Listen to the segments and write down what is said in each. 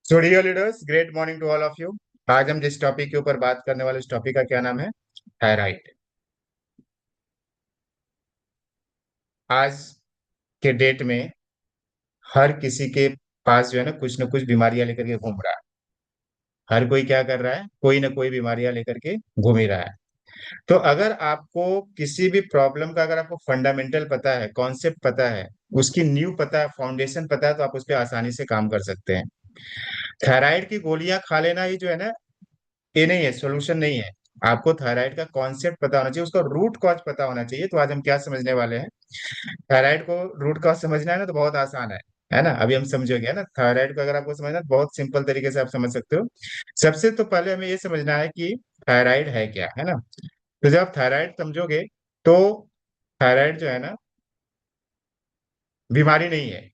So dear leaders, great morning to all of you. आज हम जिस टॉपिक के ऊपर बात करने वाले, उस टॉपिक का क्या नाम है? थायराइड। आज के डेट में हर किसी के पास जो है ना कुछ बीमारियां लेकर के घूम रहा है। हर कोई क्या कर रहा है? कोई ना कोई बीमारियां लेकर के घूम ही रहा है। तो अगर आपको किसी भी प्रॉब्लम का, अगर आपको फंडामेंटल पता है, कॉन्सेप्ट पता है, उसकी नींव पता है, फाउंडेशन पता है, तो आप उस पर आसानी से काम कर सकते हैं। थायराइड की गोलियां खा लेना ही जो है ना, ये नहीं है, सोल्यूशन नहीं है। आपको थायराइड का कॉन्सेप्ट पता होना चाहिए, उसका रूट कॉज पता होना चाहिए। तो आज हम क्या समझने वाले हैं? थायराइड को रूट कॉज समझना है ना, तो बहुत आसान है ना। अभी हम समझेंगे ना, थायराइड को अगर आपको समझना है तो बहुत सिंपल तरीके से आप समझ सकते हो। सबसे तो पहले हमें ये समझना है कि थायराइड है क्या, है ना। तो जब आप थायराइड समझोगे तो थायराइड जो है ना, बीमारी नहीं है।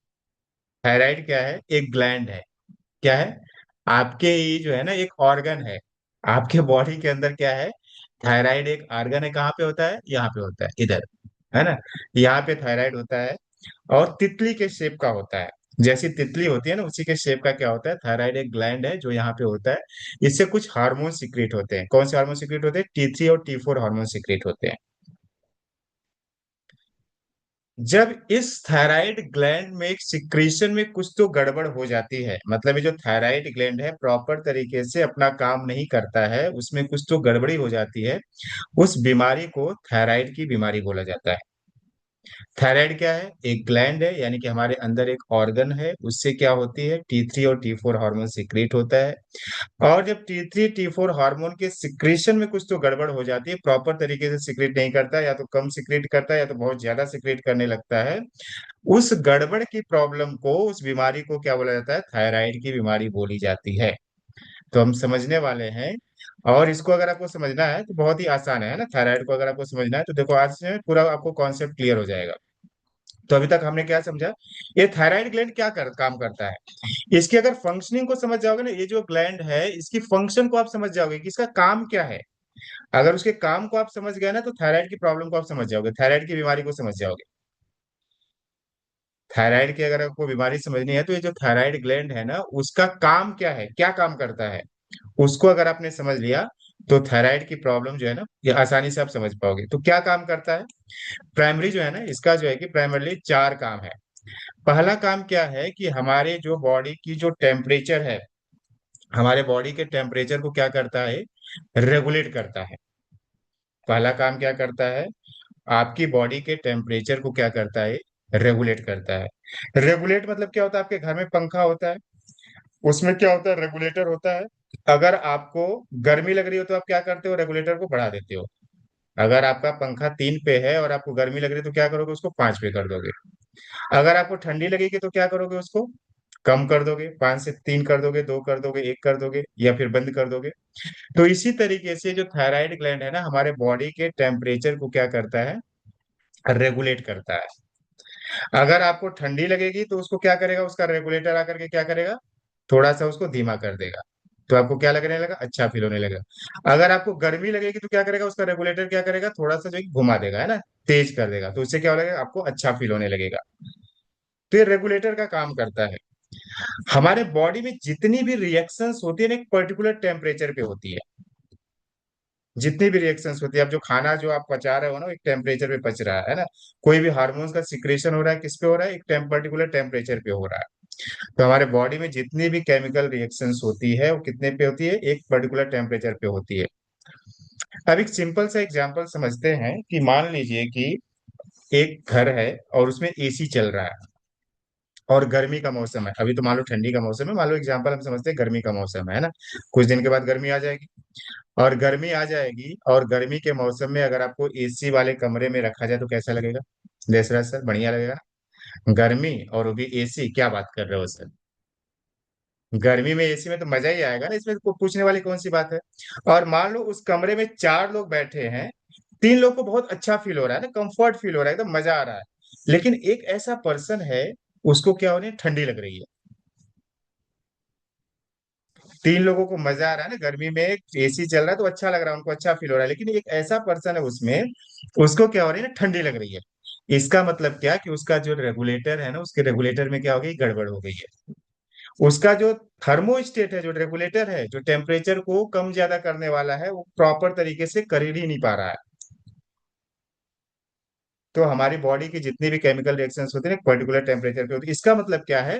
थायराइड क्या है? एक ग्लैंड है। क्या है? आपके ही जो है ना, एक ऑर्गन है। आपके बॉडी के अंदर क्या है? थायराइड एक ऑर्गन है। कहाँ पे होता है? यहाँ पे होता है, इधर, है ना। यहाँ पे थायराइड होता है और तितली के शेप का होता है। जैसी तितली होती है ना, उसी के शेप का क्या होता है? थायराइड एक ग्लैंड है जो यहाँ पे होता है। इससे कुछ हार्मोन सीक्रेट होते हैं। कौन से हार्मोन सीक्रेट होते हैं? T3 और T4 हार्मोन सीक्रेट होते हैं। जब इस थायराइड ग्लैंड में एक सिक्रीशन में कुछ तो गड़बड़ हो जाती है, मतलब ये जो थायराइड ग्लैंड है प्रॉपर तरीके से अपना काम नहीं करता है, उसमें कुछ तो गड़बड़ी हो जाती है, उस बीमारी को थायराइड की बीमारी बोला जाता है। थायराइड क्या है? एक ग्लैंड है, यानी कि हमारे अंदर एक ऑर्गन है। उससे क्या होती है? T3 और T4 हार्मोन सीक्रेट होता है। और जब T3 T4 हार्मोन के सिक्रेशन में कुछ तो गड़बड़ हो जाती है, प्रॉपर तरीके से सिक्रेट नहीं करता, या तो कम सिक्रेट करता है या तो बहुत ज्यादा सिक्रेट करने लगता है, उस गड़बड़ की प्रॉब्लम को, उस बीमारी को क्या बोला जाता है? थायराइड की बीमारी बोली जाती है। तो हम समझने वाले हैं। और इसको अगर आपको समझना है तो बहुत ही आसान है ना। थायराइड को अगर आपको समझना है तो देखो, आज से पूरा आपको कॉन्सेप्ट क्लियर हो जाएगा। तो अभी तक हमने क्या समझा? ये थायराइड ग्लैंड क्या काम करता है। इसकी अगर फंक्शनिंग को समझ जाओगे ना, ये जो ग्लैंड है इसकी फंक्शन को आप समझ जाओगे कि इसका काम क्या है। अगर उसके काम को आप समझ गए ना, तो थायराइड की प्रॉब्लम को आप समझ जाओगे, थायराइड की बीमारी को समझ जाओगे। थायराइड की अगर आपको बीमारी समझनी है तो ये जो थायराइड ग्लैंड है ना, उसका काम क्या है, क्या काम करता है, उसको अगर आपने समझ लिया तो थायराइड की प्रॉब्लम जो है ना, ये आसानी से आप समझ पाओगे। तो क्या काम करता है? प्राइमरी जो है ना, इसका जो है कि प्राइमरली चार काम है। पहला काम क्या है कि हमारे जो बॉडी की जो टेम्परेचर है, हमारे बॉडी के टेम्परेचर को क्या करता है? रेगुलेट करता है। पहला काम क्या करता है? आपकी बॉडी के टेम्परेचर को क्या करता है? रेगुलेट करता है। रेगुलेट मतलब क्या होता है? आपके घर में पंखा होता है, उसमें क्या होता है? रेगुलेटर होता है। अगर आपको गर्मी लग रही हो तो आप क्या करते हो? रेगुलेटर को बढ़ा देते हो। अगर आपका पंखा 3 पे है और आपको गर्मी लग रही है तो क्या करोगे? उसको 5 पे कर दोगे। अगर आपको ठंडी लगेगी तो क्या करोगे? उसको कम कर दोगे, 5 से 3 कर दोगे, 2 कर दोगे, 1 कर दोगे, या फिर बंद कर दोगे। तो इसी तरीके से जो थायराइड ग्लैंड है ना, हमारे बॉडी के टेम्परेचर को क्या करता है? रेगुलेट करता है। अगर आपको ठंडी लगेगी तो उसको क्या करेगा? उसका रेगुलेटर आकर के क्या करेगा? थोड़ा सा उसको धीमा कर देगा। तो आपको क्या लगने लगा? अच्छा फील होने लगा। अगर आपको गर्मी लगेगी तो क्या करेगा? उसका रेगुलेटर क्या करेगा? थोड़ा सा जो है घुमा देगा, है ना, तेज कर देगा। तो उससे क्या हो लगेगा? आपको अच्छा फील होने लगेगा। तो ये रेगुलेटर का काम करता है। हमारे बॉडी में जितनी भी रिएक्शंस होती है ना, एक पर्टिकुलर टेम्परेचर पे होती है। जितनी भी रिएक्शंस होती है, अब जो खाना जो आप पचा रहे हो ना, वो एक टेम्परेचर पे पच रहा है ना। कोई भी हार्मोन्स का सिक्रेशन हो रहा है, किस पे हो रहा है? एक पर्टिकुलर टेम्परेचर पे हो रहा है। तो हमारे बॉडी में जितनी भी केमिकल रिएक्शंस होती है वो कितने पे होती है? एक पर्टिकुलर टेम्परेचर पे होती है। अब एक सिंपल सा एग्जांपल समझते हैं कि मान लीजिए कि एक घर है और उसमें एसी चल रहा है और गर्मी का मौसम है। अभी तो मान लो ठंडी का मौसम है, मान लो एग्जांपल हम समझते हैं गर्मी का मौसम है ना। कुछ दिन के बाद गर्मी आ जाएगी। और गर्मी आ जाएगी और गर्मी के मौसम में अगर आपको एसी वाले कमरे में रखा जाए तो कैसा लगेगा? देसराज सर, बढ़िया लगेगा ना? गर्मी और वो भी एसी, क्या बात कर रहे हो सर? गर्मी में एसी में तो मजा ही आएगा ना, इसमें पूछने वाली कौन सी बात है। और मान लो उस कमरे में 4 लोग बैठे हैं। 3 लोग को बहुत अच्छा फील हो रहा है ना, कंफर्ट फील हो रहा है, एकदम मजा आ रहा है। लेकिन एक ऐसा पर्सन है, उसको क्या होने, ठंडी लग रही है। 3 लोगों को मजा आ रहा है ना, गर्मी में एसी चल रहा है तो अच्छा लग रहा है, उनको अच्छा फील हो रहा है, लेकिन एक ऐसा पर्सन है उसमें, उसको क्या हो रही है ना, ठंडी लग रही है। इसका मतलब क्या कि उसका जो रेगुलेटर है ना, उसके रेगुलेटर में क्या हो गई? गड़बड़ हो गई है। उसका जो थर्मोस्टेट है, जो रेगुलेटर है, जो टेम्परेचर को कम ज्यादा करने वाला है, वो प्रॉपर तरीके से कर ही नहीं पा रहा है। तो हमारी बॉडी की जितनी भी केमिकल रिएक्शंस होती है ना, पर्टिकुलर टेम्परेचर पे होती है, इसका मतलब क्या है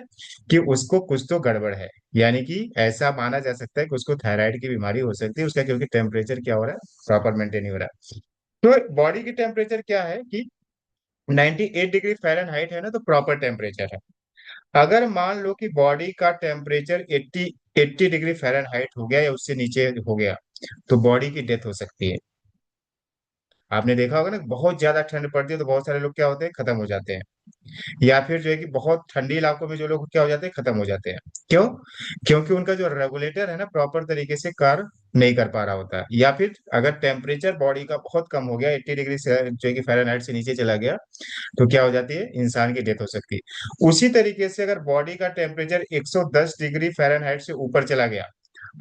कि उसको कुछ तो गड़बड़ है। यानी कि ऐसा माना जा सकता है कि उसको थायराइड की बीमारी हो सकती है उसका, क्योंकि टेम्परेचर क्या हो रहा है, प्रॉपर मेंटेन नहीं हो रहा है। तो बॉडी की टेम्परेचर क्या है कि 98 डिग्री फ़ारेनहाइट है ना, तो प्रॉपर टेम्परेचर है। अगर मान लो कि बॉडी का टेम्परेचर 80 डिग्री फ़ारेनहाइट हो गया या उससे नीचे हो गया, तो बॉडी की डेथ हो सकती है। आपने देखा होगा ना, बहुत ज्यादा ठंड पड़ती है तो बहुत सारे लोग क्या होते हैं, खत्म हो जाते हैं। या फिर जो है कि बहुत ठंडी इलाकों में जो लोग क्या हो जाते हैं, खत्म हो जाते हैं। क्यों? क्योंकि उनका जो रेगुलेटर है ना, प्रॉपर तरीके से कार्य नहीं कर पा रहा होता है। या फिर अगर टेम्परेचर बॉडी का बहुत कम हो गया, 80 डिग्री से जो है कि फ़ारेनहाइट से नीचे चला गया, तो क्या हो जाती है, इंसान की डेथ हो सकती है। उसी तरीके से अगर बॉडी का टेम्परेचर 110 डिग्री फ़ारेनहाइट से ऊपर चला गया,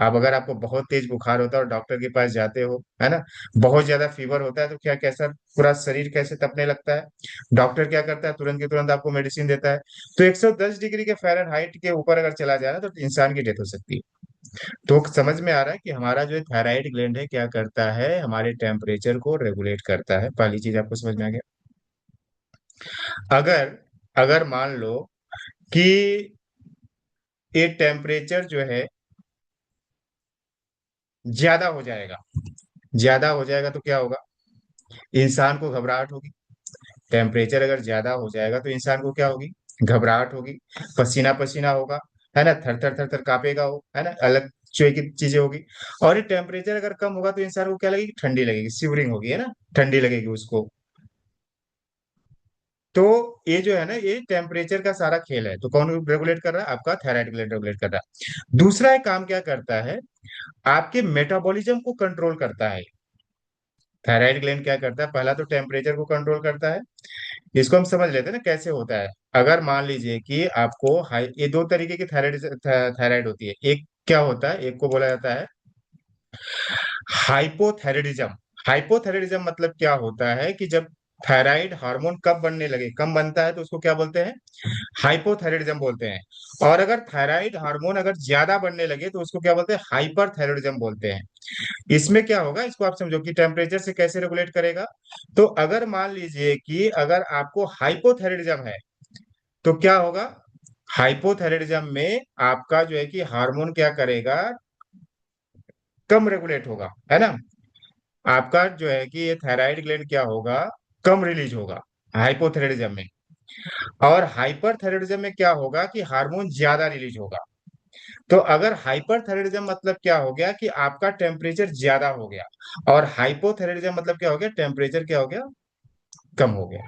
अब अगर आपको बहुत तेज बुखार होता है और डॉक्टर के पास जाते हो, है ना, बहुत ज्यादा फीवर होता है, तो क्या कैसा पूरा शरीर कैसे तपने लगता है, डॉक्टर क्या करता है, तुरंत के तुरंत आपको मेडिसिन देता है। तो 110 डिग्री के फ़ारेनहाइट के ऊपर अगर चला जाए ना, तो इंसान की डेथ हो सकती है। तो समझ में आ रहा है कि हमारा जो थायराइड ग्लैंड है क्या करता है, हमारे टेम्परेचर को रेगुलेट करता है। पहली चीज आपको समझ में आ गया। अगर अगर मान लो कि ये टेम्परेचर जो है ज्यादा हो जाएगा, ज्यादा हो जाएगा तो क्या होगा, इंसान को घबराहट होगी। टेम्परेचर अगर ज्यादा हो जाएगा तो इंसान को क्या होगी, घबराहट होगी, पसीना पसीना होगा, है ना, थर थर थर थर कांपेगा वो, है ना, अलग चोई की चीजें होगी। और ये टेम्परेचर अगर कम होगा तो इंसान को क्या लगेगी, ठंडी लगेगी, शिवरिंग होगी, है ना, ठंडी लगेगी उसको। तो ये जो है ना, ये टेम्परेचर का सारा खेल है। तो कौन रेगुलेट कर रहा है, आपका थायराइड ग्लैंड रेगुलेट कर रहा है। दूसरा एक काम क्या करता है, आपके मेटाबॉलिज्म को कंट्रोल करता है। थायराइड ग्लैंड क्या करता है, पहला तो टेम्परेचर को कंट्रोल करता है। इसको हम समझ लेते हैं ना कैसे होता है। अगर मान लीजिए कि आपको हाई, ये दो तरीके की थायराइड थायराइड होती है। एक क्या होता है, एक को बोला जाता है हाइपोथायराइडिज्म। हाइपोथायराइडिज्म मतलब क्या होता है कि जब थायराइड हार्मोन कब बनने लगे, कम बनता है, तो उसको क्या बोलते हैं, हाइपोथायराइडिज्म बोलते हैं। और अगर थायराइड हार्मोन अगर ज्यादा बनने लगे तो उसको क्या बोलते हैं, हाइपरथायराइडिज्म बोलते हैं। इसमें क्या होगा, इसको आप समझो कि टेम्परेचर से कैसे रेगुलेट करेगा। तो अगर मान लीजिए कि अगर आपको हाइपोथायराइडिज्म है, तो क्या होगा, हाइपोथायराइडिज्म में आपका जो है कि हार्मोन क्या करेगा, कम रेगुलेट होगा, है ना। आपका जो है कि ये थायराइड ग्लैंड क्या होगा, कम रिलीज होगा हाइपोथायराइडिज्म में। और हाइपरथायराइडिज्म में क्या होगा कि हार्मोन ज्यादा रिलीज होगा। तो अगर हाइपरथायराइडिज्म मतलब क्या हो गया कि आपका टेम्परेचर ज्यादा हो गया, और हाइपोथायराइडिज्म मतलब क्या हो गया, टेम्परेचर क्या हो गया, कम हो गया।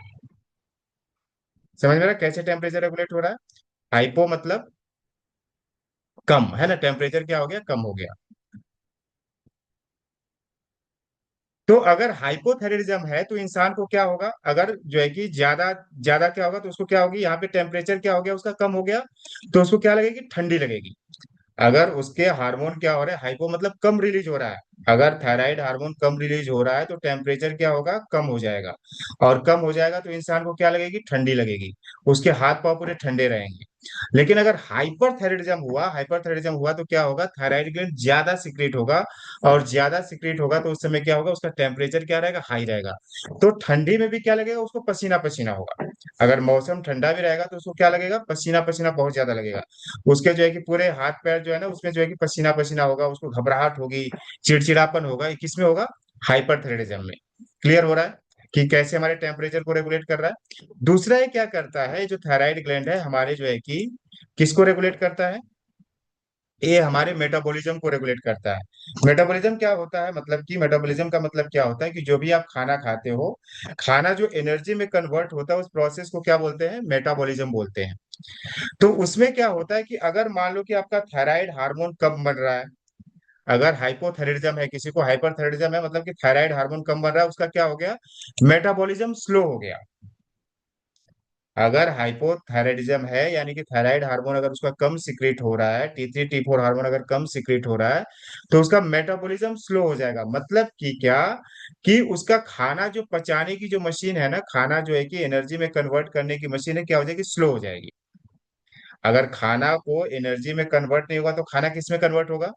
समझ में आ रहा है कैसे टेम्परेचर रेगुलेट हो रहा है। हाइपो मतलब कम, है ना, टेम्परेचर क्या हो गया, कम हो गया। तो अगर हाइपोथायराइडिज्म है तो इंसान को क्या होगा, अगर जो है कि ज्यादा ज्यादा क्या होगा, तो उसको क्या होगी, यहाँ पे टेम्परेचर क्या हो गया, उसका कम हो गया, तो उसको क्या लगेगी, ठंडी लगेगी। अगर उसके हार्मोन क्या हो रहा है, हाइपो मतलब कम रिलीज हो रहा है, अगर थायराइड हार्मोन कम रिलीज हो रहा है तो टेम्परेचर क्या होगा, कम हो जाएगा। और कम हो जाएगा तो इंसान को क्या लगेगी, ठंडी लगेगी, उसके हाथ पांव पूरे ठंडे रहेंगे। लेकिन अगर हाइपरथायराइडिज्म हुआ तो क्या होगा, थायराइड ग्लैंड ज्यादा सिक्रेट होगा। और ज्यादा सिक्रेट होगा तो उस समय क्या होगा, उसका टेम्परेचर क्या रहेगा, हाई रहेगा। तो ठंडी में भी क्या लगेगा, उसको पसीना पसीना होगा। अगर मौसम ठंडा भी रहेगा तो उसको क्या लगेगा, पसीना पसीना बहुत ज्यादा लगेगा। उसके जो है कि पूरे हाथ पैर जो है ना, उसमें जो है कि पसीना पसीना होगा, उसको घबराहट होगी, चिड़चिड़ापन होगा। ये किसमें होगा, हाइपरथायराइडिज्म में। क्लियर हो रहा है कि कैसे हमारे टेम्परेचर को रेगुलेट कर रहा है। दूसरा ये क्या करता है, जो थायराइड ग्लैंड है हमारे जो है कि किसको रेगुलेट करता है, ये हमारे मेटाबॉलिज्म को रेगुलेट करता है। मेटाबॉलिज्म क्या होता है, मतलब कि मेटाबॉलिज्म का मतलब क्या होता है कि जो भी आप खाना खाते हो, खाना जो एनर्जी में कन्वर्ट होता है, उस प्रोसेस को क्या बोलते हैं, मेटाबॉलिज्म बोलते हैं। तो उसमें क्या होता है कि अगर मान लो कि आपका थायराइड हार्मोन कम बन रहा है, अगर हाइपोथायराइडिज्म है, किसी को हाइपरथायराइडिज्म है, मतलब कि थायराइड हार्मोन कम बन रहा है, उसका क्या हो गया, मेटाबॉलिज्म स्लो हो गया। अगर हाइपोथायराइडिज्म है, यानी कि थायराइड हार्मोन अगर उसका कम सिक्रीट हो रहा है, T3 T4 हार्मोन अगर कम सिक्रीट हो रहा है, तो उसका मेटाबॉलिज्म स्लो हो जाएगा। मतलब कि क्या, कि उसका खाना जो पचाने की जो मशीन है ना, खाना जो है कि एनर्जी में कन्वर्ट करने की मशीन है, क्या हो जाएगी, स्लो हो जाएगी। अगर खाना को एनर्जी में कन्वर्ट नहीं होगा तो खाना किस में कन्वर्ट होगा?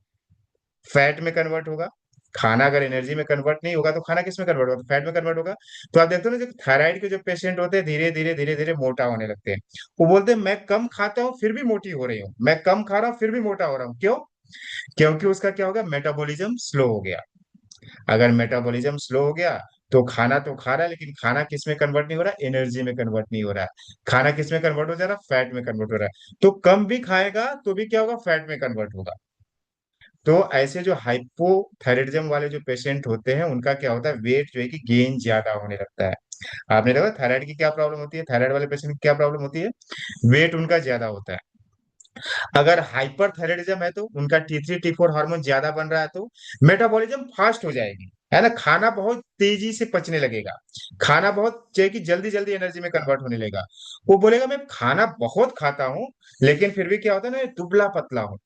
फैट में कन्वर्ट होगा। खाना अगर एनर्जी में कन्वर्ट नहीं होगा तो खाना किस में कन्वर्ट होगा? तो फैट में कन्वर्ट होगा। तो आप देखते हो ना, जो थायराइड के जो पेशेंट होते हैं धीरे धीरे धीरे धीरे मोटा होने लगते हैं। वो बोलते हैं मैं कम खाता हूँ फिर भी मोटी हो रही हूँ, मैं कम खा रहा हूँ फिर भी मोटा हो रहा हूँ। क्यों? क्योंकि उसका क्या होगा, मेटाबॉलिज्म स्लो हो गया। अगर मेटाबॉलिज्म स्लो हो गया तो खाना तो खा रहा है, लेकिन खाना किस में कन्वर्ट नहीं हो रहा? एनर्जी में कन्वर्ट नहीं हो रहा है। खाना किस में कन्वर्ट हो जा रहा? फैट में कन्वर्ट हो रहा है। तो कम भी खाएगा तो भी क्या होगा? फैट में कन्वर्ट होगा। तो ऐसे जो हाइपोथायराइडिज्म वाले जो पेशेंट होते हैं उनका क्या होता है, वेट जो है कि गेन ज्यादा होने लगता है। आपने देखा थायराइड की क्या प्रॉब्लम होती है, थायराइड वाले पेशेंट की क्या प्रॉब्लम होती है? वेट उनका ज्यादा होता है। अगर हाइपर थायराइडिज्म है तो उनका T3 T4 हार्मोन ज्यादा बन रहा है तो मेटाबॉलिज्म फास्ट हो जाएगी, है ना, खाना बहुत तेजी से पचने लगेगा। खाना बहुत जो है कि जल्दी जल्दी एनर्जी में कन्वर्ट होने लगेगा। वो बोलेगा मैं खाना बहुत खाता हूँ, लेकिन फिर भी क्या होता है ना, दुबला पतला हूँ।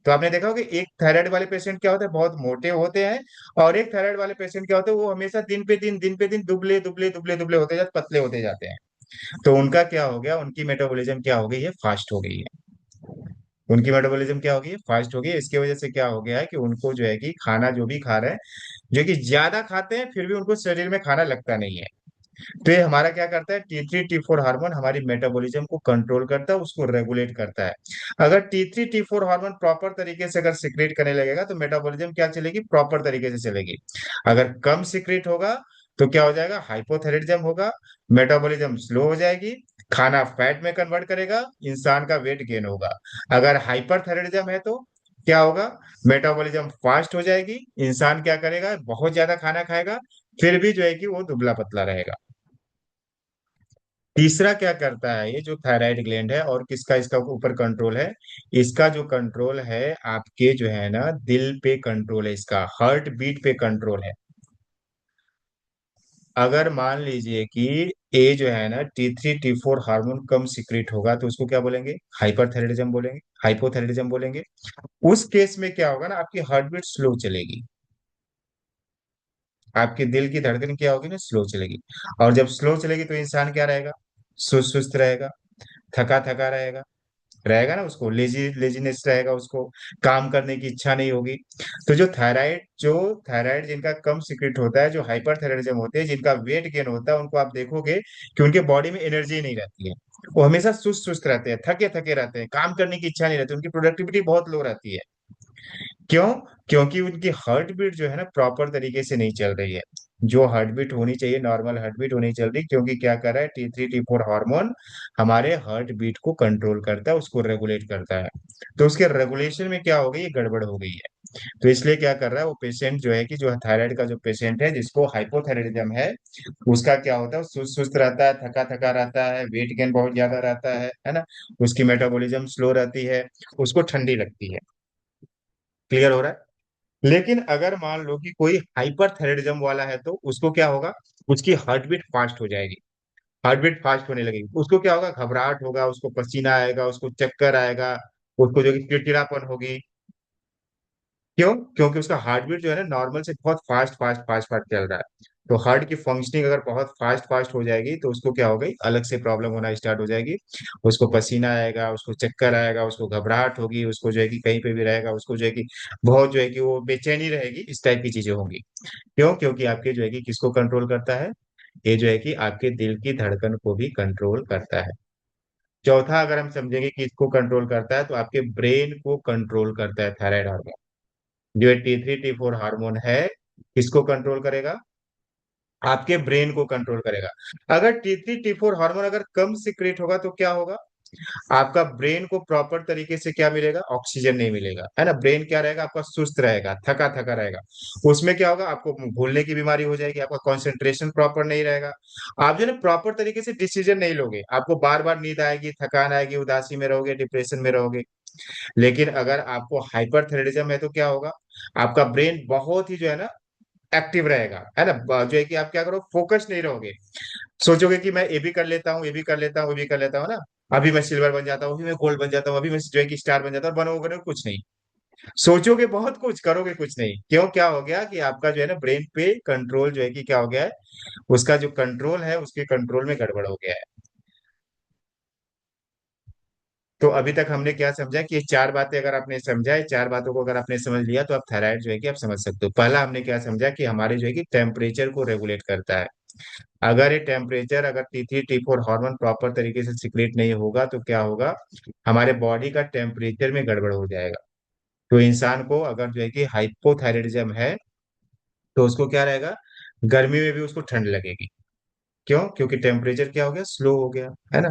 तो आपने देखा होगा कि एक थायराइड वाले पेशेंट क्या होते हैं, बहुत मोटे होते हैं। और एक थायराइड वाले पेशेंट क्या होते हैं, वो हमेशा दिन पे दिन दुबले दुबले दुबले दुबले होते जाते, पतले होते जाते हैं। तो उनका क्या हो गया, उनकी मेटाबॉलिज्म क्या हो गई है, फास्ट हो गई है। उनकी मेटाबॉलिज्म क्या हो गई है, फास्ट हो गई है। इसकी वजह से क्या हो गया है कि उनको जो है कि खाना जो भी खा रहे हैं, जो कि ज्यादा खाते हैं फिर भी उनको शरीर में खाना लगता नहीं है। तो ये हमारा क्या करता है, T3 T4 हार्मोन हमारी मेटाबॉलिज्म को कंट्रोल करता है, उसको रेगुलेट करता है। अगर T3 T4 हार्मोन प्रॉपर तरीके से अगर सिक्रेट करने लगेगा तो मेटाबॉलिज्म क्या चलेगी, प्रॉपर तरीके से चलेगी। अगर कम सिक्रेट होगा तो क्या हो जाएगा, हाइपोथायराइडिज्म होगा, मेटाबॉलिज्म स्लो हो जाएगी, खाना फैट में कन्वर्ट करेगा, इंसान का वेट गेन होगा। अगर हाइपरथायराइडिज्म है तो क्या होगा, मेटाबॉलिज्म फास्ट हो जाएगी, इंसान क्या करेगा, बहुत ज्यादा खाना खाएगा, फिर भी जो है कि वो दुबला पतला रहेगा। तीसरा क्या करता है, ये जो थायराइड ग्लैंड है, और किसका इसका ऊपर कंट्रोल है, इसका जो कंट्रोल है आपके जो है ना दिल पे कंट्रोल है, इसका हार्ट बीट पे कंट्रोल है। अगर मान लीजिए कि ए जो है ना T3 T4 हार्मोन कम सिक्रीट होगा तो उसको क्या बोलेंगे, हाइपरथायराइडिज्म बोलेंगे, हाइपोथायराइडिज्म बोलेंगे। उस केस में क्या होगा ना, आपकी हार्ट बीट स्लो चलेगी, आपके दिल की धड़कन क्या होगी ना, स्लो चलेगी। और जब स्लो चलेगी तो इंसान क्या रहेगा, सुस्त सुस्त रहेगा, थका थका रहेगा, रहेगा ना, उसको लेजीनेस रहेगा, उसको काम करने की इच्छा नहीं होगी। तो जो थायराइड जिनका कम सिक्रेट होता है, जो हाइपर थायराइडिज्म होते हैं, जिनका वेट गेन होता है, उनको आप देखोगे कि उनके बॉडी में एनर्जी नहीं रहती है। वो हमेशा सुस्त सुस्त रहते हैं, थके थके रहते हैं, काम करने की इच्छा नहीं रहती, उनकी प्रोडक्टिविटी बहुत लो रहती है। क्यों? क्योंकि उनकी हार्ट बीट जो है ना प्रॉपर तरीके से नहीं चल रही है। जो हार्ट बीट होनी चाहिए, नॉर्मल हार्ट बीट होनी चल रही, क्योंकि क्या कर रहा है, T3 T4 हार्मोन हमारे हार्ट बीट को कंट्रोल करता है, उसको रेगुलेट करता है। तो उसके रेगुलेशन में क्या हो गई, गड़बड़ हो गई है। तो इसलिए क्या कर रहा है वो पेशेंट जो है कि जो थायराइड का जो पेशेंट है जिसको हाइपोथायराइडिज्म है, उसका क्या होता है, वो सुस्त सुस्त रहता है, थका थका रहता है, वेट गेन बहुत ज्यादा रहता है ना, उसकी मेटाबॉलिज्म स्लो रहती है, उसको ठंडी लगती है। क्लियर हो रहा है? लेकिन अगर मान लो कि कोई हाइपर थायराइडिज्म वाला है तो उसको क्या होगा, उसकी हार्ट बीट फास्ट हो जाएगी, हार्ट बीट फास्ट होने लगेगी, उसको क्या होगा, घबराहट होगा, उसको पसीना आएगा, उसको चक्कर आएगा, उसको जो कि चिड़चिड़ापन होगी। क्यों? क्योंकि उसका हार्ट बीट जो है ना नॉर्मल से बहुत फास्ट फास्ट फास्ट फास्ट चल रहा है। तो हार्ट की फंक्शनिंग अगर बहुत फास्ट फास्ट हो जाएगी तो उसको क्या हो गई, अलग से प्रॉब्लम होना स्टार्ट हो जाएगी। उसको पसीना आएगा, उसको चक्कर आएगा, उसको घबराहट होगी, उसको जो है कि कहीं पे भी रहेगा उसको जो है कि बहुत जो है कि वो बेचैनी रहेगी, इस टाइप की चीजें होंगी। क्यों? क्योंकि आपके जो है कि किसको कंट्रोल करता है, ये जो है कि आपके दिल की धड़कन को भी कंट्रोल करता है। चौथा अगर हम समझेंगे कि इसको कंट्रोल करता है तो आपके ब्रेन को कंट्रोल करता है थायराइड हार्मोन। जो T3 T4 हार्मोन है किसको कंट्रोल करेगा, आपके ब्रेन को कंट्रोल करेगा। अगर T3 T4 हार्मोन अगर कम सिक्रेट होगा तो क्या होगा, आपका ब्रेन को प्रॉपर तरीके से क्या मिलेगा, ऑक्सीजन नहीं मिलेगा, है ना, ब्रेन क्या रहेगा आपका, सुस्त रहेगा, थका थका रहेगा। उसमें क्या होगा, आपको भूलने की बीमारी हो जाएगी, आपका कंसंट्रेशन प्रॉपर नहीं रहेगा, आप जो है प्रॉपर तरीके से डिसीजन नहीं लोगे, आपको बार बार नींद आएगी, थकान आएगी, उदासी में रहोगे, डिप्रेशन में रहोगे। लेकिन अगर आपको हाइपरथायराइडिज्म है तो क्या होगा, आपका ब्रेन बहुत ही जो है ना एक्टिव रहेगा, है ना, जो है कि आप क्या करो, फोकस नहीं रहोगे, सोचोगे कि मैं ये भी कर लेता हूँ, ये भी कर लेता हूँ, ये भी कर लेता हूँ ना, अभी मैं सिल्वर बन जाता हूँ, अभी मैं गोल्ड बन जाता हूँ, अभी मैं जो है कि स्टार बन जाता हूँ, बनोगे कुछ नहीं, सोचोगे बहुत कुछ, करोगे कुछ नहीं। क्यों? क्या हो गया कि आपका जो है ना ब्रेन पे कंट्रोल जो है कि क्या हो गया है, उसका जो कंट्रोल है उसके कंट्रोल में गड़बड़ हो गया है। तो अभी तक हमने क्या समझा कि ये चार बातें अगर आपने समझा, ये चार बातों को अगर आपने समझ लिया, तो आप थायराइड जो है कि आप समझ सकते हो। पहला हमने क्या समझा कि हमारे जो है कि टेम्परेचर को रेगुलेट करता है। अगर ये टेम्परेचर, अगर T3 T4 हार्मोन प्रॉपर तरीके से सिक्रेट नहीं होगा तो क्या होगा, हमारे बॉडी का टेम्परेचर में गड़बड़ हो जाएगा। तो इंसान को अगर जो है कि हाइपोथायराइडिज्म है, तो उसको क्या रहेगा, गर्मी में भी उसको ठंड लगेगी। क्यों? क्योंकि टेम्परेचर क्या हो गया, स्लो हो गया, है ना।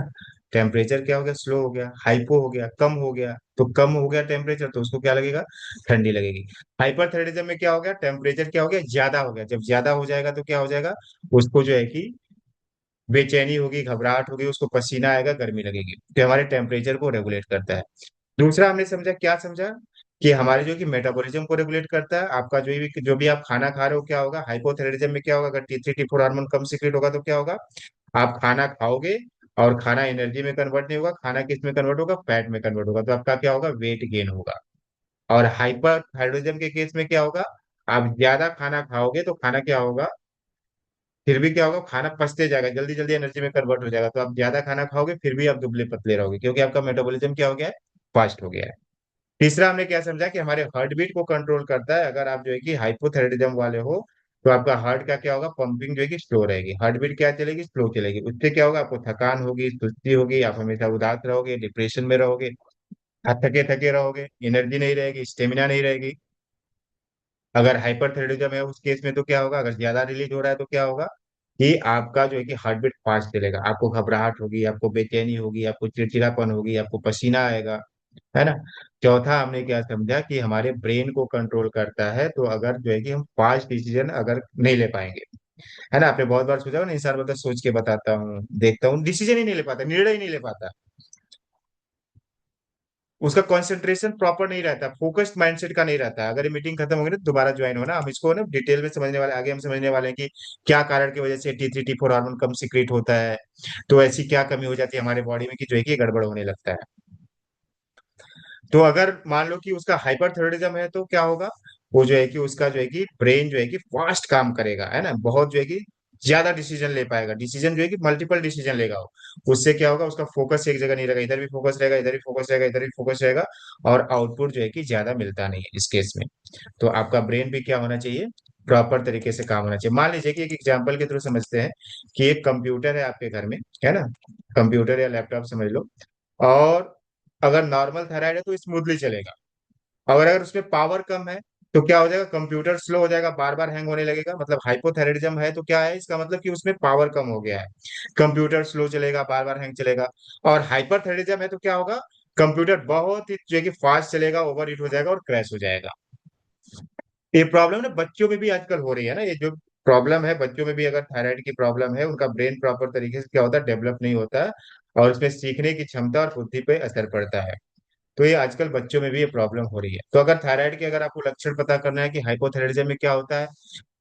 टेम्परेचर क्या हो गया, स्लो हो गया, हाइपो हो गया, कम हो गया। तो कम हो गया टेम्परेचर, तो उसको क्या लगेगा, ठंडी लगेगी। हाइपरथायराइडिज्म में क्या हो गया, टेम्परेचर क्या हो गया, ज्यादा हो गया। जब ज्यादा हो जाएगा तो क्या हो जाएगा, उसको जो है कि बेचैनी होगी, घबराहट होगी, उसको पसीना आएगा, गर्मी लगेगी। तो हमारे टेम्परेचर को रेगुलेट करता है। दूसरा हमने समझा, क्या समझा, कि हमारे जो कि मेटाबॉलिज्म को रेगुलेट करता है। आपका जो भी आप खाना खा रहे हो, क्या होगा, हाइपोथायराइडिज्म में क्या होगा, अगर T3 T4 हार्मोन कम सीक्रेट होगा तो क्या होगा, आप खाना खाओगे और खाना एनर्जी में कन्वर्ट नहीं होगा, खाना किस में कन्वर्ट होगा, फैट में कन्वर्ट होगा, तो आपका क्या होगा, वेट गेन होगा। और हाइपर थायराइडिज्म के केस में क्या होगा, आप ज्यादा खाना खाओगे तो खाना क्या होगा, फिर भी क्या होगा, खाना पचते जाएगा, जल्दी जल्दी एनर्जी में कन्वर्ट हो जाएगा। तो आप ज्यादा खाना खाओगे फिर भी आप दुबले पतले रहोगे, क्योंकि आपका मेटाबॉलिज्म क्या हो गया है, फास्ट हो गया है। तीसरा हमने क्या समझा, कि हमारे हार्ट बीट को कंट्रोल करता है। अगर आप जो है कि हाइपोथायराइडिज्म वाले हो, तो आपका हार्ट का क्या होगा, पंपिंग जो है कि स्लो रहेगी, हार्ट बीट क्या चलेगी, स्लो चलेगी। उससे क्या होगा, आपको थकान होगी, सुस्ती होगी, आप हमेशा उदास रहोगे, डिप्रेशन में रहोगे, आप थके थके रहोगे, एनर्जी नहीं रहेगी, स्टेमिना नहीं रहेगी। अगर हाइपरथायराइडिज्म है उस केस में तो क्या होगा, अगर ज्यादा रिलीज हो रहा है तो क्या होगा, कि आपका जो है कि हार्ट बीट फास्ट चलेगा, आपको घबराहट होगी, आपको बेचैनी होगी, आपको चिड़चिड़ापन होगी, आपको पसीना आएगा, है ना। चौथा हमने क्या समझा, कि हमारे ब्रेन को कंट्रोल करता है। तो अगर जो है कि हम फास्ट डिसीजन अगर नहीं ले पाएंगे, है ना, आपने बहुत बार सोचा होगा ना, इंसान मतलब सोच के बताता हूँ, देखता हूँ, डिसीजन ही नहीं ले पाता, निर्णय ही नहीं ले पाता, उसका कंसंट्रेशन प्रॉपर नहीं रहता, फोकस्ड माइंडसेट का नहीं रहता। अगर ये मीटिंग खत्म होगी ना, तो दोबारा ज्वाइन होना, हम इसको ना डिटेल में समझने वाले, आगे हम समझने वाले हैं कि क्या कारण की वजह से T3 T4 हार्मोन कम सीक्रेट होता है, तो ऐसी क्या कमी हो जाती है हमारे बॉडी में कि जो है कि गड़बड़ होने लगता है। तो अगर मान लो कि उसका हाइपरथायराइडिज्म है, तो क्या होगा, वो जो है कि उसका जो है कि ब्रेन जो है कि फास्ट काम करेगा, है ना, बहुत जो है कि ज्यादा डिसीजन ले पाएगा, डिसीजन जो है कि मल्टीपल डिसीजन लेगा वो। उससे क्या होगा, उसका फोकस एक जगह नहीं रहेगा, इधर भी फोकस रहेगा, इधर भी फोकस रहेगा, इधर भी फोकस रहेगा, और आउटपुट जो है कि ज्यादा मिलता नहीं है इस केस में। तो आपका ब्रेन भी क्या होना चाहिए, प्रॉपर तरीके से काम होना चाहिए। मान लीजिए कि एक एग्जाम्पल के थ्रू समझते हैं, कि एक कंप्यूटर है आपके घर में, है ना, कंप्यूटर या लैपटॉप समझ लो। और अगर नॉर्मल थायराइड है तो स्मूथली चलेगा, और अगर उसमें पावर कम है तो क्या हो जाएगा, कंप्यूटर स्लो हो जाएगा, बार बार हैंग होने लगेगा। मतलब हाइपोथायराइडिज्म है तो क्या है, इसका मतलब कि उसमें पावर कम हो गया है, कंप्यूटर स्लो चलेगा, बार बार हैंग चलेगा। और हाइपरथायराइडिज्म है तो क्या होगा, कंप्यूटर बहुत ही जो है कि फास्ट चलेगा, ओवर हीट हो जाएगा और क्रैश हो जाएगा। ये प्रॉब्लम ना बच्चों में भी आजकल हो रही है ना, ये जो प्रॉब्लम है बच्चों में भी, अगर थायराइड की प्रॉब्लम है, उनका ब्रेन प्रॉपर तरीके से क्या होता है, डेवलप नहीं होता है, और उसमें सीखने की क्षमता और बुद्धि पे असर पड़ता है। तो ये आजकल बच्चों में भी ये प्रॉब्लम हो रही है। तो अगर थायराइड के, अगर आपको लक्षण पता करना है कि हाइपोथायराइडिज्म में क्या होता है,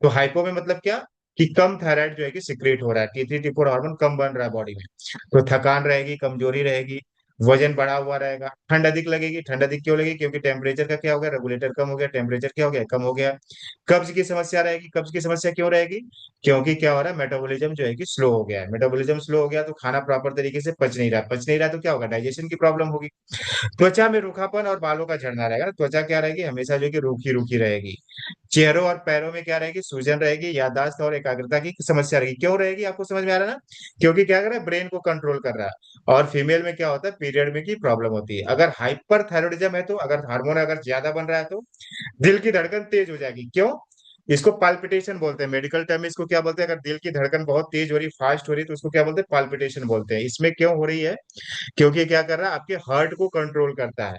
तो हाइपो में मतलब क्या, कि कम थायराइड जो है कि सिक्रेट हो रहा है, T3 T4 हार्मोन कम बन रहा है बॉडी में। तो थकान रहेगी, कमजोरी रहेगी, वजन बढ़ा हुआ रहेगा, ठंड अधिक लगेगी। ठंड अधिक क्यों लगेगी, क्योंकि टेम्परेचर का क्या हो गया, रेगुलेटर कम हो गया, टेम्परेचर क्या हो गया, कम हो गया। कब्ज की समस्या रहेगी, कब्ज की समस्या क्यों रहेगी, क्योंकि क्या हो रहा है, मेटाबॉलिज्म जो है कि स्लो हो गया है। मेटाबॉलिज्म स्लो हो गया तो खाना प्रॉपर तरीके से पच नहीं रहा, पच नहीं रहा तो क्या होगा, डाइजेशन की प्रॉब्लम होगी। त्वचा में रूखापन और बालों का झड़ना रहेगा ना, त्वचा क्या रहेगी, हमेशा जो है कि रूखी रूखी रहेगी। चेहरों और पैरों में क्या रहेगी, सूजन रहेगी, याददाश्त और एकाग्रता की समस्या रहेगी। क्यों रहेगी, आपको समझ में आ रहा है ना, क्योंकि क्या कर रहा है, ब्रेन को कंट्रोल कर रहा है। और फीमेल में क्या होता है, पीरियड में की प्रॉब्लम होती है। अगर हाइपर थायराइडिज्म है, तो अगर हार्मोन अगर ज्यादा बन रहा है, तो दिल की धड़कन तेज हो जाएगी। क्यों? इसको पाल्पिटेशन बोलते हैं, मेडिकल टर्म में इसको क्या बोलते हैं, अगर दिल की धड़कन बहुत तेज हो रही, फास्ट हो रही, तो उसको क्या बोलते हैं, पाल्पिटेशन बोलते हैं। इसमें क्यों हो रही है, क्योंकि क्या कर रहा है, आपके हार्ट को कंट्रोल करता है।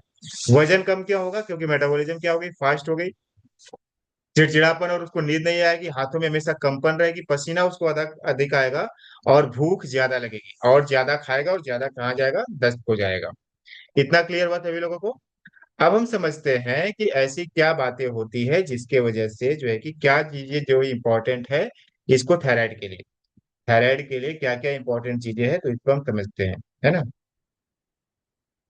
वजन कम क्यों होगा, क्योंकि मेटाबॉलिज्म क्या हो गई, फास्ट हो गई। चिड़चिड़ापन और उसको नींद नहीं आएगी, हाथों में हमेशा कंपन रहेगी, पसीना उसको अधिक अधिक आएगा, और भूख ज्यादा लगेगी, और ज्यादा खाएगा, और ज्यादा कहाँ जाएगा, दस्त हो जाएगा। इतना क्लियर हुआ सभी लोगों को। अब हम समझते हैं कि ऐसी क्या बातें होती है जिसके वजह से जो है कि क्या चीजें जो इंपॉर्टेंट है इसको थायराइड के लिए, थायराइड के लिए क्या क्या इंपॉर्टेंट चीजें हैं, तो इसको हम समझते हैं, है ना।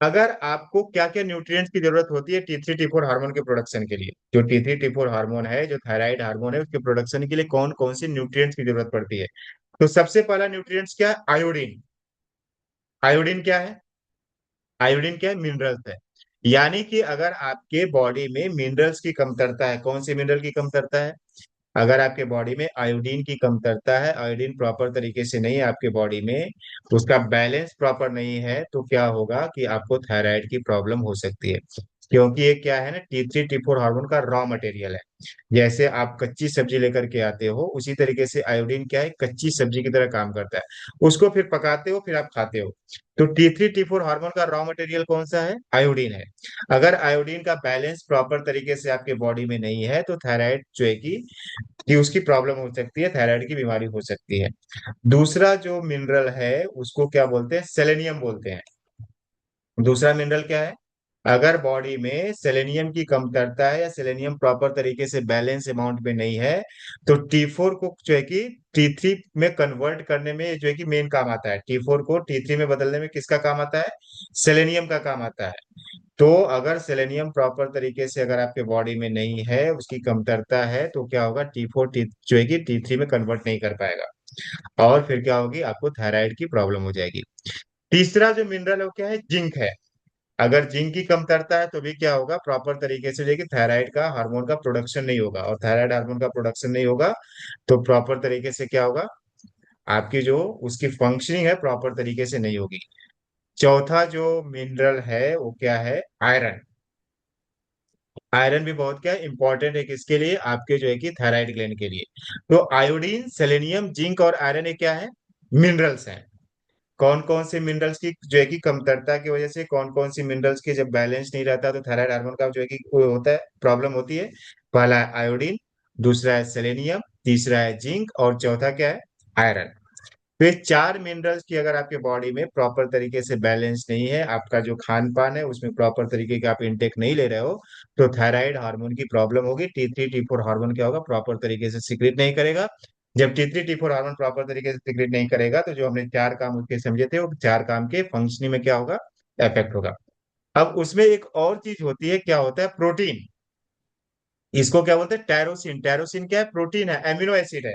अगर आपको क्या क्या न्यूट्रिएंट्स की जरूरत होती है T3 T4 हार्मोन के प्रोडक्शन के लिए, जो T3 T4 हार्मोन है, जो थायराइड हार्मोन है, उसके प्रोडक्शन के लिए कौन कौन से न्यूट्रिएंट्स की जरूरत पड़ती है। तो सबसे पहला न्यूट्रिएंट्स क्या है, आयोडीन। आयोडीन क्या है, आयोडीन क्या है? मिनरल्स है। यानी कि अगर आपके बॉडी में मिनरल्स की कमतरता है, कौन से मिनरल की कमतरता है? अगर आपके बॉडी में आयोडीन की कमतरता है, आयोडीन प्रॉपर तरीके से नहीं है आपके बॉडी में, उसका बैलेंस प्रॉपर नहीं है, तो क्या होगा कि आपको थायराइड की प्रॉब्लम हो सकती है। क्योंकि ये क्या है ना, T3 T4 हार्मोन का रॉ मटेरियल है। जैसे आप कच्ची सब्जी लेकर के आते हो, उसी तरीके से आयोडीन क्या है, कच्ची सब्जी की तरह काम करता है। उसको फिर पकाते हो, फिर आप खाते हो। तो T3 T4 हार्मोन का रॉ मटेरियल कौन सा है? आयोडीन है। अगर आयोडीन का बैलेंस प्रॉपर तरीके से आपके बॉडी में नहीं है, तो थायराइड जो है कि उसकी प्रॉब्लम हो सकती है, थायराइड की बीमारी हो सकती है। दूसरा जो मिनरल है उसको क्या बोलते हैं? सेलेनियम बोलते हैं। दूसरा मिनरल क्या है? अगर बॉडी में सेलेनियम की कमतरता है या सेलेनियम प्रॉपर तरीके से बैलेंस अमाउंट में नहीं है, तो T4 को जो है कि T3 में कन्वर्ट करने में जो है कि मेन काम आता है। T4 को T3 में बदलने में किसका काम आता है? सेलेनियम का काम आता है। तो अगर सेलेनियम प्रॉपर तरीके से अगर आपके बॉडी में नहीं है, उसकी कमतरता है, तो क्या होगा? T4 जो है कि T3 में कन्वर्ट नहीं कर पाएगा, और फिर क्या होगी? आपको थायराइड की प्रॉब्लम हो जाएगी। तीसरा जो मिनरल है वो क्या है? जिंक है। अगर जिंक की कमतरता है तो भी क्या होगा? प्रॉपर तरीके से देखिए थायराइड का हार्मोन का प्रोडक्शन नहीं होगा, और थायराइड हार्मोन का प्रोडक्शन नहीं होगा तो प्रॉपर तरीके से क्या होगा? आपकी जो उसकी फंक्शनिंग है प्रॉपर तरीके से नहीं होगी। चौथा जो मिनरल है वो क्या है? आयरन। आयरन भी बहुत क्या है? इंपॉर्टेंट है किसके लिए? आपके जो है कि थायराइड ग्लैंड के लिए। तो आयोडीन, सेलेनियम, जिंक और आयरन ये क्या है? मिनरल्स हैं। कौन कौन से मिनरल्स की जो है कि कमतरता की वजह से, कौन कौन सी मिनरल्स के जब बैलेंस नहीं रहता तो थायराइड हार्मोन का जो है कि वो होता है, प्रॉब्लम होती है? पहला है आयोडीन, दूसरा है सेलेनियम, तीसरा है जिंक, और चौथा क्या है? आयरन। तो ये चार मिनरल्स की अगर आपके बॉडी में प्रॉपर तरीके से बैलेंस नहीं है, आपका जो खान पान है उसमें प्रॉपर तरीके का आप इंटेक नहीं ले रहे हो, तो थायराइड हार्मोन की प्रॉब्लम होगी। T3 T4 हार्मोन क्या होगा? प्रॉपर तरीके से सिक्रिएट नहीं करेगा। जब T3 T4 हार्मोन प्रॉपर तरीके से सिक्रिएट नहीं करेगा, तो जो हमने चार काम उसके समझे थे, वो चार काम के फंक्शनिंग में क्या होगा? इफेक्ट होगा। अब उसमें एक और चीज होती है, क्या होता है? प्रोटीन। इसको क्या बोलते हैं? टैरोसिन। टैरोसिन क्या है? प्रोटीन है, एमिनो एसिड है।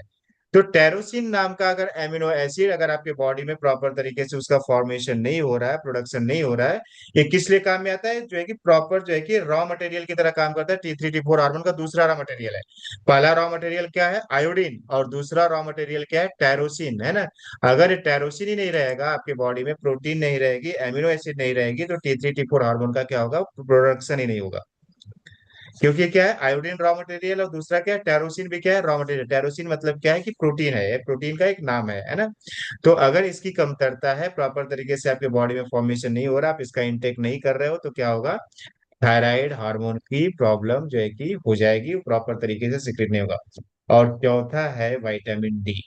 तो टेरोसिन नाम का अगर एमिनो एसिड अगर आपके बॉडी में प्रॉपर तरीके से उसका फॉर्मेशन नहीं हो रहा है, प्रोडक्शन नहीं हो रहा है, ये किस लिए काम में आता है? जो है कि प्रॉपर जो है कि रॉ मटेरियल की तरह काम करता है। T3 T4 हार्मोन का दूसरा रॉ मटेरियल है। पहला रॉ मटेरियल क्या है? आयोडीन, और दूसरा रॉ मटेरियल क्या है? टेरोसिन, है ना? अगर ये टेरोसिन ही नहीं रहेगा आपके बॉडी में, प्रोटीन नहीं रहेगी, एमिनो एसिड नहीं रहेगी, तो T3 T4 हार्मोन का क्या होगा? प्रोडक्शन ही नहीं होगा। क्योंकि क्या है? आयोडीन रॉ मटेरियल, और दूसरा क्या है? टेरोसिन भी क्या है? Raw material. टेरोसिन मतलब क्या है? कि प्रोटीन है, ये प्रोटीन का एक नाम है ना? तो अगर इसकी कमतरता है, प्रॉपर तरीके से आपके बॉडी में फॉर्मेशन नहीं हो रहा, आप इसका इंटेक नहीं कर रहे हो, तो क्या होगा? थायराइड हार्मोन की प्रॉब्लम जो है कि हो जाएगी, प्रॉपर तरीके से सिक्रेट नहीं होगा। और चौथा है विटामिन डी।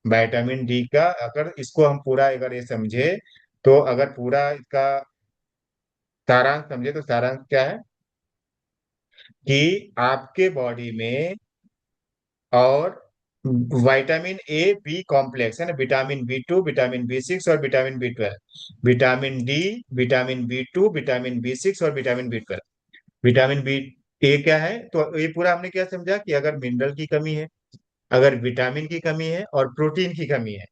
विटामिन डी का अगर इसको हम पूरा अगर ये समझे, तो अगर पूरा इसका सारांश समझे, तो सारांश क्या है? कि आपके बॉडी में, और विटामिन ए बी कॉम्प्लेक्स है ना, विटामिन B2, विटामिन B6 और vitamin B12, vitamin D, vitamin B2, vitamin B6 और विटामिन B12। विटामिन बी ए क्या है? तो ये पूरा हमने क्या समझा कि अगर मिनरल की कमी है, अगर विटामिन की कमी है, और प्रोटीन की कमी है।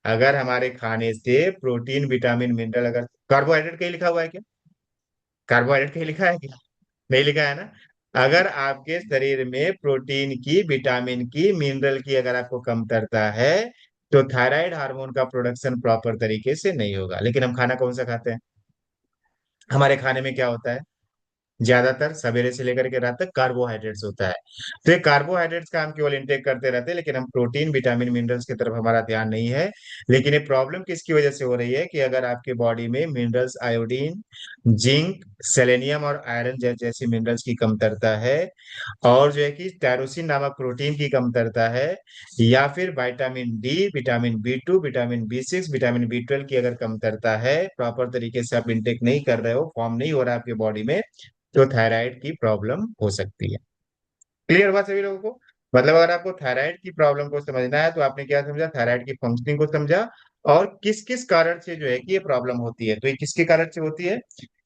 अगर हमारे खाने से प्रोटीन, विटामिन, मिनरल, अगर कार्बोहाइड्रेट कहीं लिखा हुआ है क्या? कार्बोहाइड्रेट कहीं लिखा है क्या? नहीं लिखा है ना? अगर आपके शरीर में प्रोटीन की, विटामिन की, मिनरल की अगर आपको कमतरता है, तो थायराइड हार्मोन का प्रोडक्शन प्रॉपर तरीके से नहीं होगा। लेकिन हम खाना कौन सा खाते हैं? हमारे खाने में क्या होता है? ज्यादातर सवेरे से लेकर के रात तक कार्बोहाइड्रेट्स होता है। तो ये कार्बोहाइड्रेट्स का हम केवल इंटेक करते रहते हैं, लेकिन हम प्रोटीन, विटामिन, मिनरल्स की तरफ हमारा ध्यान नहीं है। लेकिन ये प्रॉब्लम किसकी वजह से हो रही है? कि अगर आपके बॉडी में मिनरल्स, आयोडीन, जिंक, सेलेनियम और आयरन जैसी मिनरल्स की कमतरता है, और जो है कि टायरोसिन नामक प्रोटीन की कमतरता है, या फिर vitamin D, vitamin B2, vitamin B6, vitamin B12 की अगर कमतरता है, प्रॉपर तरीके से आप इंटेक नहीं कर रहे हो, फॉर्म नहीं हो रहा है आपके बॉडी में, तो थायराइड की प्रॉब्लम हो सकती है। क्लियर हुआ सभी लोगों को? मतलब अगर आपको थायराइड की प्रॉब्लम को समझना है, तो आपने क्या समझा? थायराइड की फंक्शनिंग को समझा, और किस किस कारण से जो है कि ये प्रॉब्लम होती है। तो ये किसके कारण से होती है?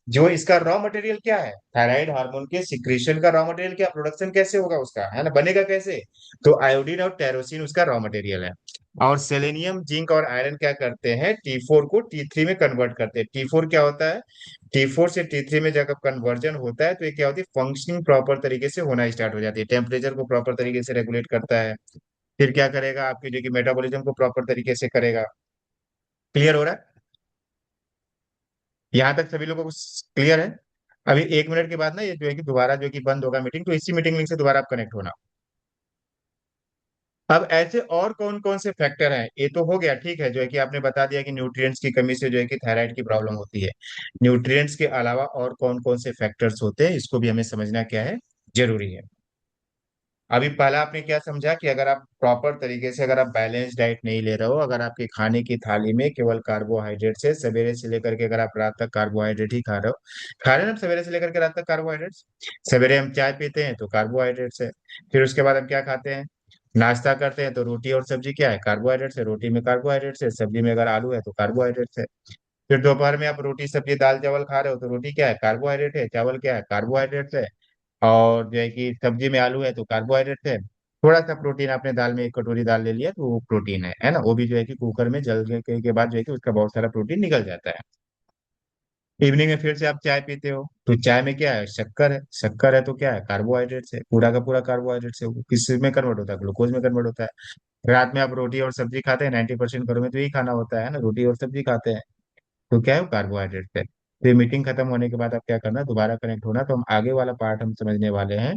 जो इसका रॉ मटेरियल क्या है, थायराइड हार्मोन के सिक्रीशन का रॉ मटेरियल क्या, प्रोडक्शन कैसे होगा उसका, है ना, बनेगा कैसे? तो आयोडीन और टेरोसिन उसका रॉ मटेरियल है। और सेलेनियम, जिंक और आयरन क्या करते हैं, T4 को T3 में कन्वर्ट करते हैं। T4 क्या होता है, T4 से T3 में जब कन्वर्जन होता है तो ये क्या होती है, फंक्शनिंग प्रॉपर तरीके से होना स्टार्ट हो जाती है, टेम्परेचर को प्रॉपर तरीके से रेगुलेट करता है। फिर क्या करेगा, आपकी जो कि मेटाबॉलिज्म को प्रॉपर तरीके से करेगा। क्लियर हो रहा है? यहाँ तक सभी लोगों को क्लियर है? अभी 1 मिनट के बाद ना ये जो है कि दोबारा जो है कि बंद होगा मीटिंग, तो इसी मीटिंग लिंक से दोबारा आप कनेक्ट होना। अब ऐसे और कौन कौन से फैक्टर हैं, ये तो हो गया ठीक है, जो है कि आपने बता दिया कि न्यूट्रिएंट्स की कमी से जो है कि थायराइड की प्रॉब्लम होती है। न्यूट्रिएंट्स के अलावा और कौन कौन से फैक्टर्स होते हैं, इसको भी हमें समझना क्या है, जरूरी है। अभी पहला आपने क्या समझा कि अगर आप प्रॉपर तरीके से, अगर आप बैलेंस डाइट नहीं ले रहे हो, अगर आपके खाने की थाली में केवल कार्बोहाइड्रेट से सवेरे से लेकर के अगर आप रात तक कार्बोहाइड्रेट ही खा रहे हो, खा रहे हैं ना, सवेरे से लेकर के रात तक कार्बोहाइड्रेट्स। सवेरे हम चाय पीते हैं तो कार्बोहाइड्रेट्स है। फिर उसके बाद हम क्या खाते हैं, नाश्ता करते हैं तो रोटी और सब्जी क्या है, कार्बोहाइड्रेट्स है। रोटी में कार्बोहाइड्रेट्स है, सब्जी में अगर आलू है तो कार्बोहाइड्रेट्स है। फिर दोपहर में आप रोटी सब्जी दाल चावल खा रहे हो तो रोटी क्या है, कार्बोहाइड्रेट है, चावल क्या है, कार्बोहाइड्रेट्स है। और जो है कि सब्जी में आलू है तो कार्बोहाइड्रेट है। थोड़ा सा प्रोटीन, आपने दाल में 1 कटोरी दाल ले लिया तो वो प्रोटीन है ना, वो भी जो है कि कुकर में जल के बाद जो है कि उसका बहुत सारा प्रोटीन निकल जाता है। इवनिंग में फिर से आप चाय पीते हो तो चाय में क्या है, शक्कर है। शक्कर है तो क्या है, कार्बोहाइड्रेट्स है, पूरा का पूरा कार्बोहाइड्रेट्स है। वो किस में कन्वर्ट होता है, ग्लूकोज में कन्वर्ट होता है। रात में आप रोटी और सब्जी खाते हैं, 90% घरों में तो यही खाना होता है ना, रोटी और सब्जी खाते हैं। तो क्या है, वो कार्बोहाइड्रेट है। फिर मीटिंग खत्म होने के बाद आप क्या करना, दोबारा कनेक्ट होना, तो हम आगे वाला पार्ट हम समझने वाले हैं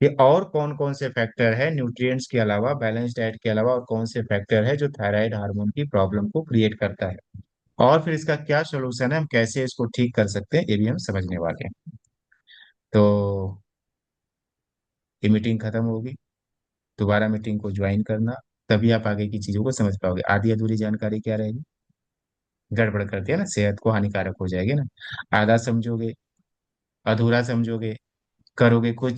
कि और कौन कौन से फैक्टर है न्यूट्रिएंट्स के अलावा, बैलेंस डाइट के अलावा, और कौन से फैक्टर है जो थायराइड हार्मोन की प्रॉब्लम को क्रिएट करता है, और फिर इसका क्या सोल्यूशन है, हम कैसे इसको ठीक कर सकते हैं, ये भी हम समझने वाले हैं। तो ये मीटिंग खत्म होगी, दोबारा मीटिंग को ज्वाइन करना, तभी आप आगे की चीजों को समझ पाओगे। आधी अधूरी जानकारी क्या रहेगी, गड़बड़ कर दिया ना, सेहत को हानिकारक हो जाएगी ना। आधा समझोगे, अधूरा समझोगे, करोगे कुछ